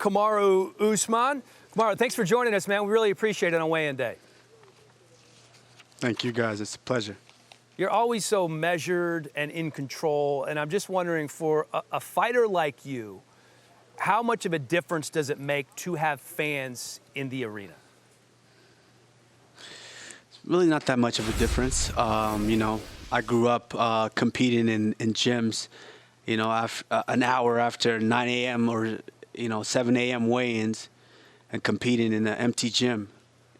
Kamaru Usman. Kamaru, thanks for joining us, man. We really appreciate it on weigh-in day. Thank you, guys. It's a pleasure. You're always so measured and in control, and I'm just wondering, for a fighter like you, how much of a difference does it make to have fans in the arena? It's really not that much of a difference. You know, I grew up competing in gyms, you know, an hour after 9 a.m. or, 7 a.m. weigh-ins and competing in an empty gym,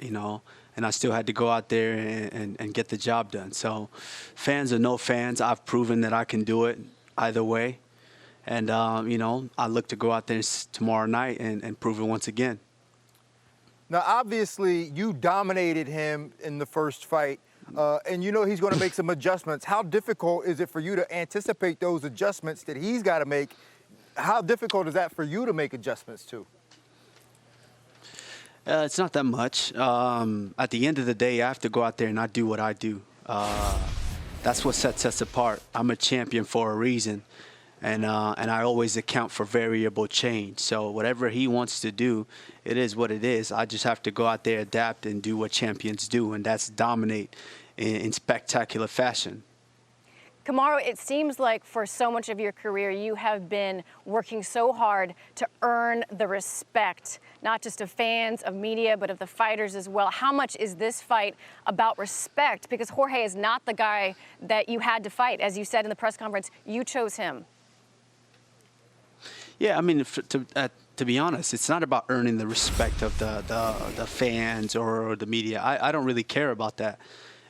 and I still had to go out there and get the job done. So fans or no fans, I've proven that I can do it either way. And, I look to go out there tomorrow night and prove it once again. Now, obviously, you dominated him in the first fight, and you know he's going to make some adjustments. How difficult is it for you to anticipate those adjustments that he's got to make? How difficult is that for you to make adjustments to? It's not that much. At the end of the day, I have to go out there and I do what I do. That's what sets us apart. I'm a champion for a reason, and I always account for variable change. So whatever he wants to do, it is what it is. I just have to go out there, adapt, and do what champions do, and that's dominate in spectacular fashion. Kamaru, it seems like for so much of your career, you have been working so hard to earn the respect, not just of fans, of media, but of the fighters as well. How much is this fight about respect? Because Jorge is not the guy that you had to fight. As you said in the press conference, you chose him. Yeah, I mean, to be honest, it's not about earning the respect of the fans or the media. I don't really care about that.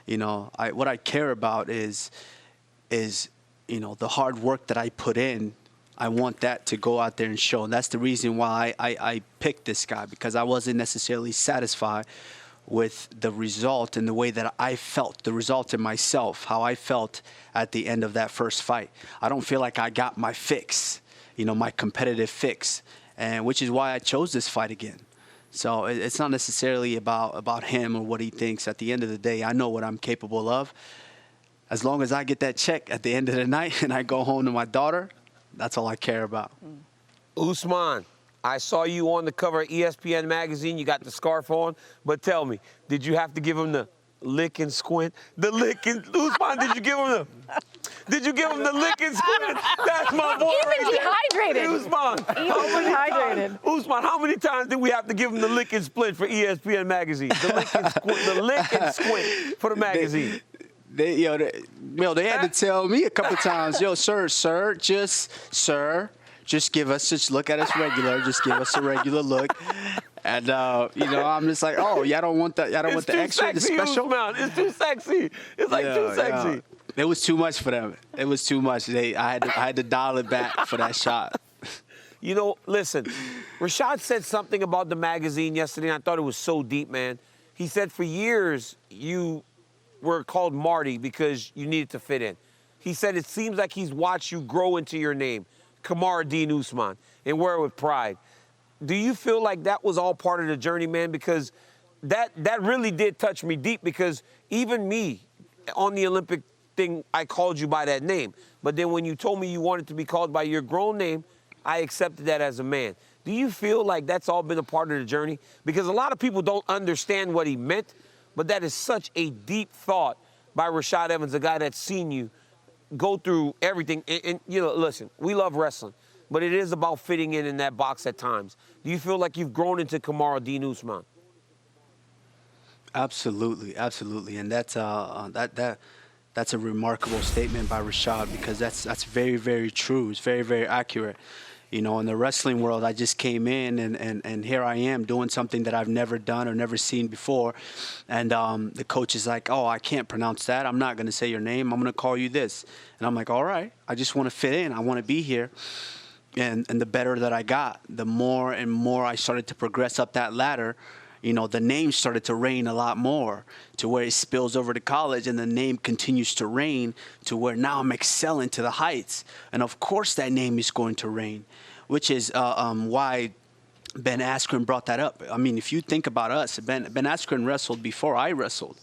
What I care about is the hard work that I put in. I want that to go out there and show. And that's the reason why I picked this guy, because I wasn't necessarily satisfied with the result and the way that I felt, the result in myself, how I felt at the end of that first fight. I don't feel like I got my fix, my competitive fix, and which is why I chose this fight again. So it's not necessarily about him or what he thinks. At the end of the day, I know what I'm capable of. As long as I get that check at the end of the night and I go home to my daughter, that's all I care about. Usman, I saw you on the cover of ESPN Magazine. You got the scarf on. But tell me, did you have to give him the lick and squint? The lick and... Usman, did you give him the lick and squint? That's my boy. Even dehydrated. Usman. Usman, how many times did we have to give him the lick and split for ESPN Magazine? The lick and squint for the magazine. They had to tell me a couple times, sir, just give us, just look at us regular, just give us a regular look. And, I'm just like, oh, y'all don't want the extra, the special? Usman. It's too sexy. It's like too sexy. It was too much for them. It was too much. I had to dial it back for that shot. Listen, Rashad said something about the magazine yesterday, and I thought it was so deep, man. He said for years you were called Marty because you needed to fit in. He said it seems like he's watched you grow into your name, Kamaru Usman, and wear it with pride. Do you feel like that was all part of the journey, man? Because that really did touch me deep, because even me, on the Olympic thing, I called you by that name. But then when you told me you wanted to be called by your grown name, I accepted that as a man. Do you feel like that's all been a part of the journey? Because a lot of people don't understand what he meant, but that is such a deep thought by Rashad Evans, a guy that's seen you go through everything. And listen, we love wrestling, but it is about fitting in that box at times. Do you feel like you've grown into Kamaru Usman? Absolutely, absolutely. And that's a remarkable statement by Rashad, because that's very, very true. It's very, very accurate. In the wrestling world, I just came in, and here I am doing something that I've never done or never seen before. And the coach is like, oh, I can't pronounce that. I'm not going to say your name. I'm going to call you this. And I'm like, all right, I just want to fit in. I want to be here. And the better that I got, the more and more I started to progress up that ladder. The name started to reign a lot more, to where it spills over to college, and the name continues to reign to where now I'm excelling to the heights. And of course that name is going to reign, which is why Ben Askren brought that up. I mean, if you think about us, Ben Askren wrestled before I wrestled.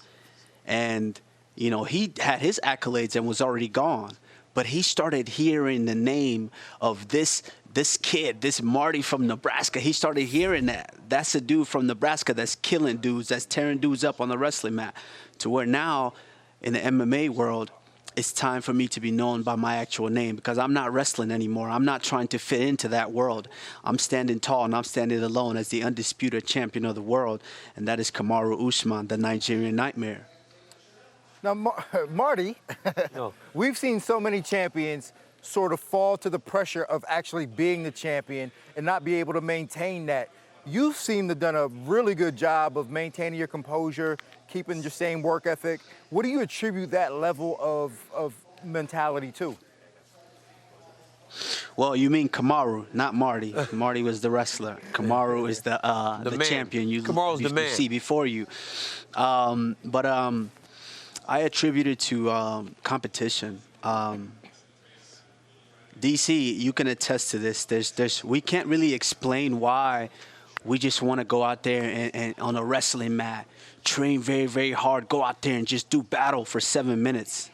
And, he had his accolades and was already gone. But he started hearing the name of this this kid, this Marty from Nebraska, he started hearing that. That's a dude from Nebraska that's killing dudes, that's tearing dudes up on the wrestling mat. To where now, in the MMA world, it's time for me to be known by my actual name, because I'm not wrestling anymore. I'm not trying to fit into that world. I'm standing tall and I'm standing alone as the undisputed champion of the world, and that is Kamaru Usman, the Nigerian Nightmare. Now, Marty, we've seen so many champions sort of fall to the pressure of actually being the champion and not be able to maintain that. You seem to have done a really good job of maintaining your composure, keeping your same work ethic. What do you attribute that level of mentality to? Well, you mean Kamaru, not Marty. Marty was the wrestler. Kamaru is the champion you see before you. I attribute it to competition. DC, you can attest to this. We can't really explain why we just want to go out there and on a wrestling mat, train very, very hard, go out there and just do battle for 7 minutes.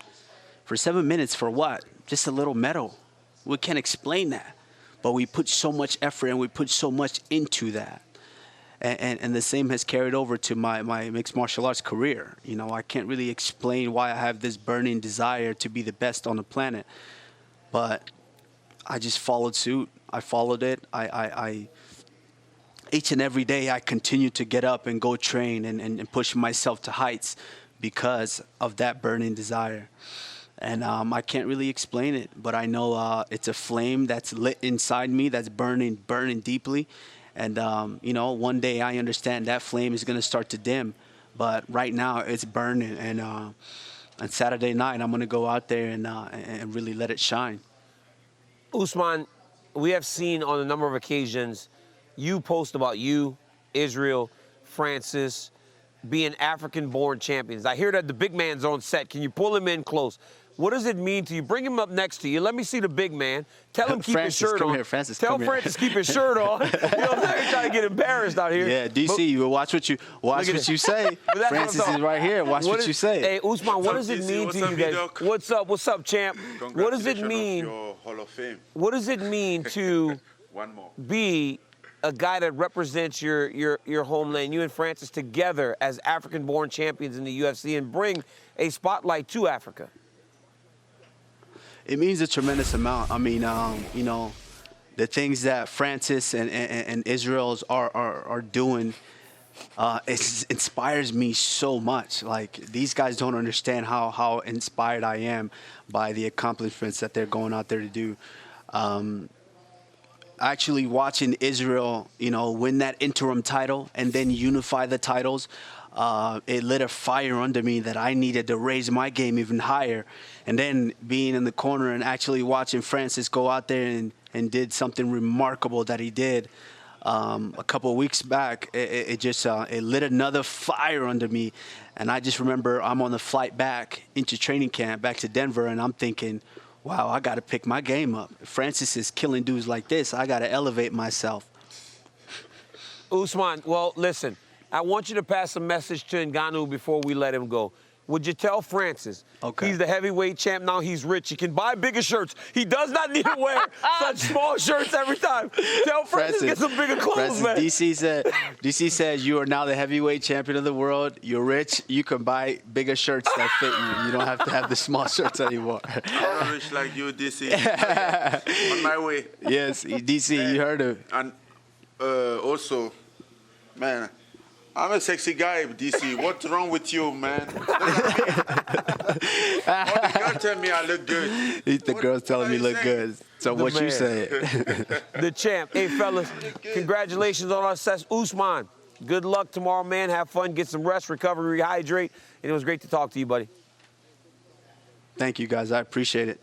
For 7 minutes for what? Just a little medal. We can't explain that. But we put so much effort and we put so much into that. And the same has carried over to my mixed martial arts career. You know, I can't really explain why I have this burning desire to be the best on the planet. But I just followed suit. I followed it. I each and every day I continue to get up and go train and push myself to heights because of that burning desire. And I can't really explain it, but I know it's a flame that's lit inside me that's burning deeply. And, you know, one day I understand that flame is going to start to dim. But right now it's burning. And on Saturday night, I'm going to go out there and really let it shine. Usman, we have seen on a number of occasions you post about you, Israel, Francis, being African-born champions. I hear that the big man's on set. Can you pull him in close? What does it mean to you? Bring him up next to you. Let me see the big man. Tell him keep his shirt on. Here, Francis, Tell Francis keep his shirt on. You know what I'm saying? You're trying to get embarrassed out here. Yeah, DC, you watch what you say. Francis is right here. Watch what you say. Hey, Usman, what does it mean to you guys? What's up? What's up, champ? What does it mean? Your Hall of Fame. What does it mean to be a guy that represents your homeland, you and Francis together as African-born champions in the UFC, and bring a spotlight to Africa? It means a tremendous amount. I mean, you know, the things that Francis and Israel are doing, it inspires me so much. Like, these guys don't understand how inspired I am by the accomplishments that they're going out there to do. Actually watching Israel, you know, win that interim title and then unify the titles, it lit a fire under me that I needed to raise my game even higher. And then being in the corner and actually watching Francis go out there and did something remarkable that he did a couple of weeks back, it just lit another fire under me. And I just remember I'm on the flight back into training camp, back to Denver, and I'm thinking, wow, I got to pick my game up. If Francis is killing dudes like this, I got to elevate myself. Usman, well, listen, I want you to pass a message to Ngannou before we let him go. Would you tell Francis? Okay. He's the heavyweight champ. Now he's rich. He can buy bigger shirts. He does not need to wear such small shirts every time. Tell Francis get some bigger clothes, man. DC said, you are now the heavyweight champion of the world. You're rich. You can buy bigger shirts that fit you. You don't have to have the small shirts anymore. I'm rich like you, DC. On my way. Yes, DC, you heard him. And also, man, I'm a sexy guy, DC. What's wrong with you, man? All the girls tell me I look good. The girls telling me look good. So what you say? The champ. Hey, fellas, congratulations on our success. Usman, good luck tomorrow, man. Have fun, get some rest, recover, rehydrate. And it was great to talk to you, buddy. Thank you, guys. I appreciate it.